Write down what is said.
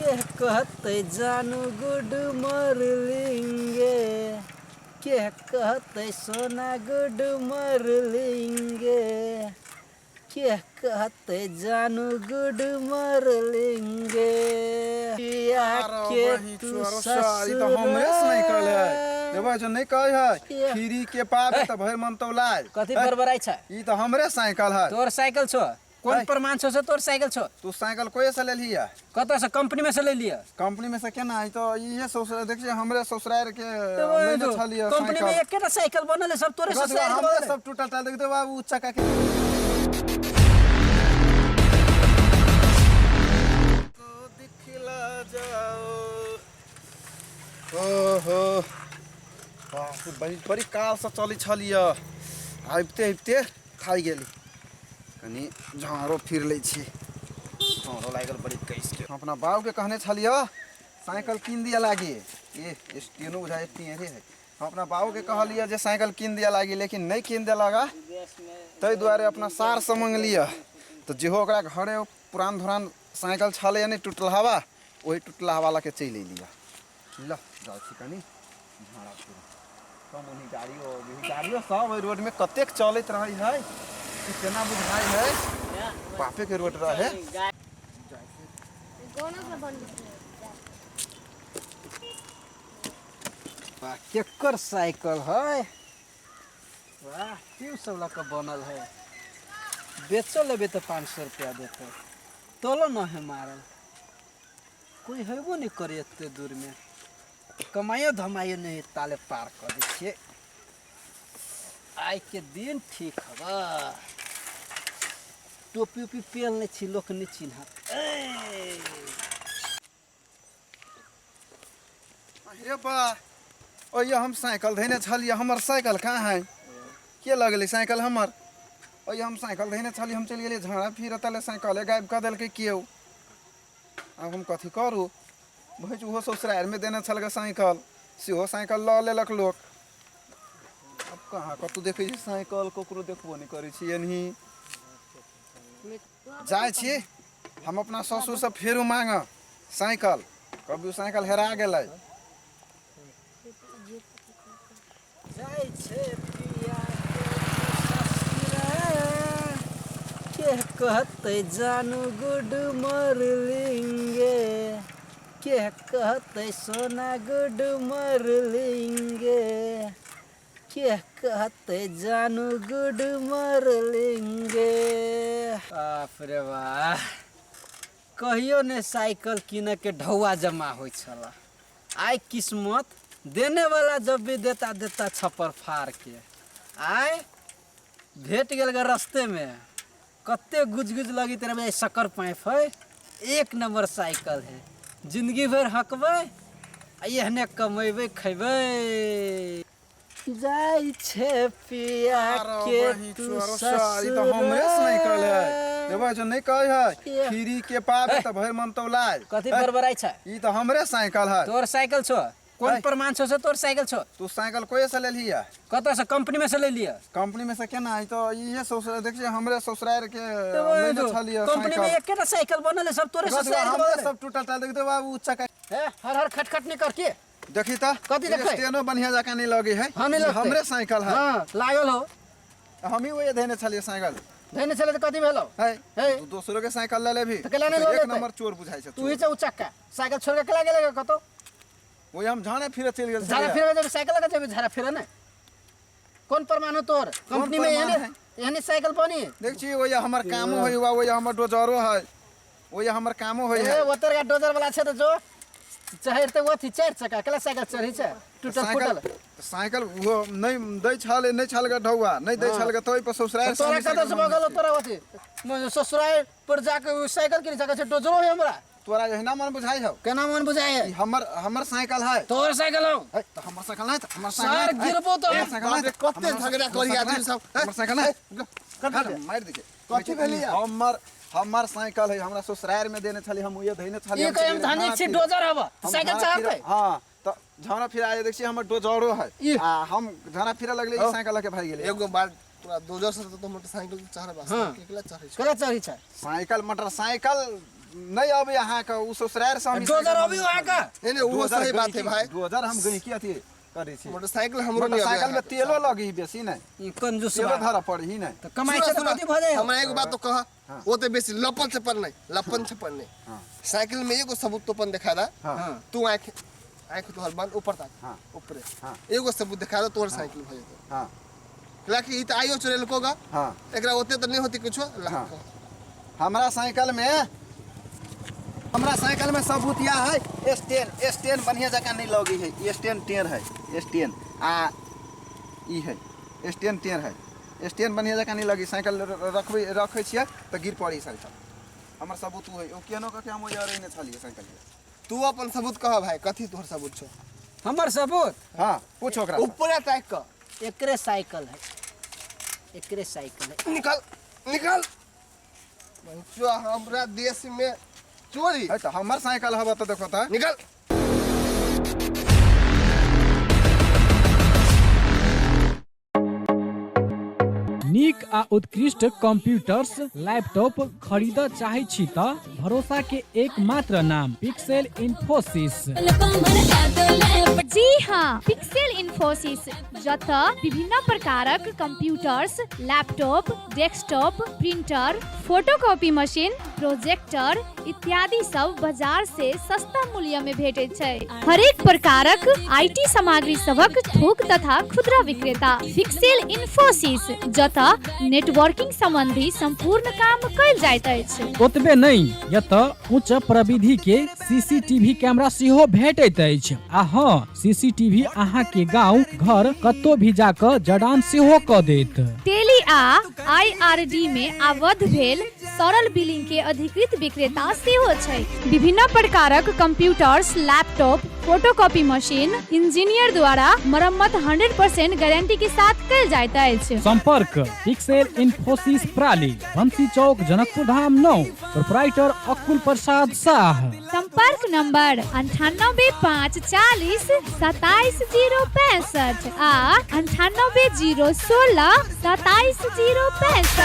के कहते जानू गुड मरलिंगे, के कहते सोना गुड मरलिंगे, के कहते जानू गुड मरलिंगे। के तू ससुर हमरे साइकिल है देबा जो नहीं कहे है फ्री के पावे त भर मन तो लाज कथी बरबराई छ? ई त हमरे साइकिल है। तोर साइकिल छो? कौन प्रमाण छो से तोर साइकिल छो? तू साइकिल कोई से ले लिया? कत से? कंपनी में से ले लिया? कंपनी में से केना आई तो ये ससुर देखिए हमरे ससुराल के लेने छलिए कंपनी में एकेटा साइकिल बनल है, सब तोरे ससुराल के हमरे सब टूटल टाल देख दे बाबू चक्का के तो दिखला जाओ। ओहो बाप बड़ी बड़ी काल से चली छलिए आइबते आइबते खाई गेली कनी झाड़ो फिर ले छी झाड़ो लागल बड़ी कैस के अपना बाबू के कहने छलिए साइकिल किन दिया लागी ये स्टेनो बुझाए टियरे है। हम अपना बाबू के कहलिए जे साइकिल किन दिया लागी लेकिन नहीं किन दे लगा तई द्वारे अपना सार से मांग लिया तो जेहो ओकरा घरे पुरान धुरान साइकिल छले नहीं टूटल हवा वही टूटल हवा ला के चल लिया ल जाओ छी कनी झाड़ा फिर कम उन्हीं गाड़ियों सब रोड में कतेक चलत रही है कितना बुझाई है बापे के रोड रहे केकर साइकिल है? वाह क्यों सब लग बनल है। बेचो लेबे तो 500 रुपया देते तोलो न है मारल कोई हेबो नहीं करे इतने दूर में कमाइयो धमाइयो नहीं ताले पार कर दे आई के दिन ठीक हवा टोपी उपी पेल नहीं छी लोक नहीं चिन्ह अरे बा ओ ये हम साइकिल धैने छलिए हमर साइकिल कहाँ है के लगले साइकिल हमर ओ ये हम साइकिल धैने छलिए हम चल गेलिए झाड़ा फिर तले साइकिल गायब कर देलके कियो अब हम कथी करू भैज उहो ससुराल में देने छलके साइकिल सेहो साइकिल ल लेलक लोक अब कहाँ कतू देखै छी साइकिल ककरो देखबो नहीं करै छी एनही जाय छी हम अपना ससुर से फेरू मांग साइकिल कभी साइकिल हेरा गेलै जाय छे पिया के कहते जानू गुड मरलिंगे, के कहते सोना गुड मरलिंगे, के कहते जानू गुड मरलिंगे। बाप रे वाह कहियो ने साइकिल किने के ढौआ जमा हो छला आई किस्मत देने वाला जब भी देता देता छप्पर फाड़ के आए भेट गेल रास्ते में कत्ते गुज गुज लगी तेरे में शक्कर पाइप है एक नंबर साइकिल है जिंदगी भर हकबे एहने कमेबे खेबे जाय छे पिया के तू ससुर तो हमरे साइकिल है देबा जो नहीं कहे है फ्री के पावे त भर मन तो लाज कथी बरबराई छ? ई तो हमरे साइकिल है। तोर साइकिल छो? कौन प्रमाण छो से तोर साइकिल छो? तू साइकिल कोई से ले लिया? कत से? कंपनी में से ले लिया? कंपनी में से केना आई तो ये ससुर देखिए हमरे ससुराल के लेने छलिए कंपनी में एकेटा साइकिल बनल है, सब तोरे ससुराल के हमरे सब टूटल टाल देख दे बाबू चक्का है हर खटखट नहीं करके देखी त कथी देखे स्टेनो बढ़िया जका नहीं लगे है हमरे साइकिल है। हां लागल हो हम ही वही देने छलिए साइकिल देने चले तो कथी भेलो है तू दूसरों के साइकिल ले लेभी तो केला नहीं ले एक नंबर चोर बुझाई छ तू ही से चक्का साइकिल छोड़ के केला गेले कतो वही हम झाड़े फिरे चल गेल झाड़ा फिरे जब साइकिल का जब झाड़ा फिरे ना कौन प्रमाण हो तोर? कंपनी में एहने साइकिल बनी देख छी वही हमर कामो होई हुआ वही हमर डोजरो है वही हमर कामो होई है ओतर का डोजर वाला छे तो जो चढ़ते वो थी 4 चक्का केला साइकिल चढ़ी छे टूटल फूटल साइकिल वो नहीं दै छाले नहीं छाल के ढौआ नहीं दै छाल के तोई पर ससुराल तोरा कत से बगल तोरा होती ससुराल पर जाके साइकिल के जगह से डोजरो है हमरा तोरा एहना मन बुझाई हो केना मन बुझाई है? हमर साइकिल है तोर साइकिल हो तो हमर साइकिल नहीं हमर सार गिरबो तो कत्ते झगड़ा करी आदमी सब हमर साइकिल है कट मार दीजिए कथि भेली हमर साइकिल है हमरा ससुराल में देने छली हम ये धइने छली ये कम धानी छी डोजर हवा साइकिल चाहते हां तो झाना फिर आए देखिए हमर डोजरो है आ हम झाना फिर लगले साइकिल के भाई गेले एगो बार तोरा डोजर से तो मोटरसाइकिल चाह बा केला चाहे केला चाही छ साइकिल मोटरसाइकिल नहीं अब यहाँ का उ ससुराल से हम डोजर अभी वहाँ का नहीं वो सही बात है भाई। डोजर हम गई की अथी करे छी। मोटरसाइकिल हमरो नहीं मोटरसाइकिल में तेलो लगी बेसी नहीं, ई कंजूस तेलो बा। धरा पड़ी ही नहीं। तो कमाई से तो कथी भ जाए। हमरा एगो बात तो कह, वो तो बेसी लपन से पर नहीं, लपन से पर नहीं। हाँ। साइकिल में एगो सबूत तोपन दिखा दा। हाँ। तू आंख तोहर बंद ऊपर तक। हाँ। ऊपर। हाँ। एगो सबूत दिखा दो तोहर साइकिल भ जेतो। हां लाकि ई त आइयो चोरेल कोगा। हां एकरा ओते तो नहीं होती कुछो। हाँ। हमरा साइकिल में सबूत या है स्टैंड बढ़िया जगह नहीं लगी है। स्टैंड टेर है, स्टैंड आ ई है स्टैंड टेर है। स्टैंड बढ़िया जगह नहीं लगी, साइकिल रखे छिए तो गिर पड़ी साइकिल। हमर सबूत है ओ केनो के हम ओजरे ने छलिए साइकिल। तू अपन सबूत कह भाई, कथी तोहर सबूत छो? हमर सबूत हां पूछो ओकरा। ऊपर तक क एकरे साइकिल है, एकरे साइकिल है। निकल जो हमरा देश में चोरी है तो हमर साइकिल हवा तो देखो त निकल। नीक आ उत्कृष्ट कंप्यूटर्स लैपटॉप खरीद चाहे छी त भरोसा के एकमात्र नाम पिक्सेल इन्फोसिस। जी हाँ, पिक्सेल इन्फोसिस जत विभिन्न प्रकारक computers, laptop, desktop, printer, photocopy machine, projector इत्यादि सब बाजार से सस्ता मूल्य में भेटे छै। हरेक प्रकारक आईटी सामग्री सबक थोक तथा खुदरा विक्रेता पिक्सेल इन्फोसिस जत नेटवर्किंग संबंधी संपूर्ण काम कयल जाइत अछि। ओतबे नहीं यत उच्च प्रविधि के सीसीटीवी कैमरा सेहो भेटैत अछि। आ हाँ, सीसीटीवी अहाँ के गांव घर कतौ भी जाकर जड़ान सेहो क देत। टेली आ आईआरडी में आबद्ध भेल सरल बिलिंग के अधिकृत विक्रेता सेहो छै। विभिन्न प्रकारक computers, laptop, photocopy machine engineer द्वारा मरम्मत 100% गारंटी के साथ कयल जाइत अछि। संपर्क पिक्सेल इन्फोसिस प्राली, बंसी चौक, जनकपुर धाम 9, प्रोप्राइटर अकुल प्रसाद शाह। संपर्क नंबर 98 540 27065 आ 98 016 27065।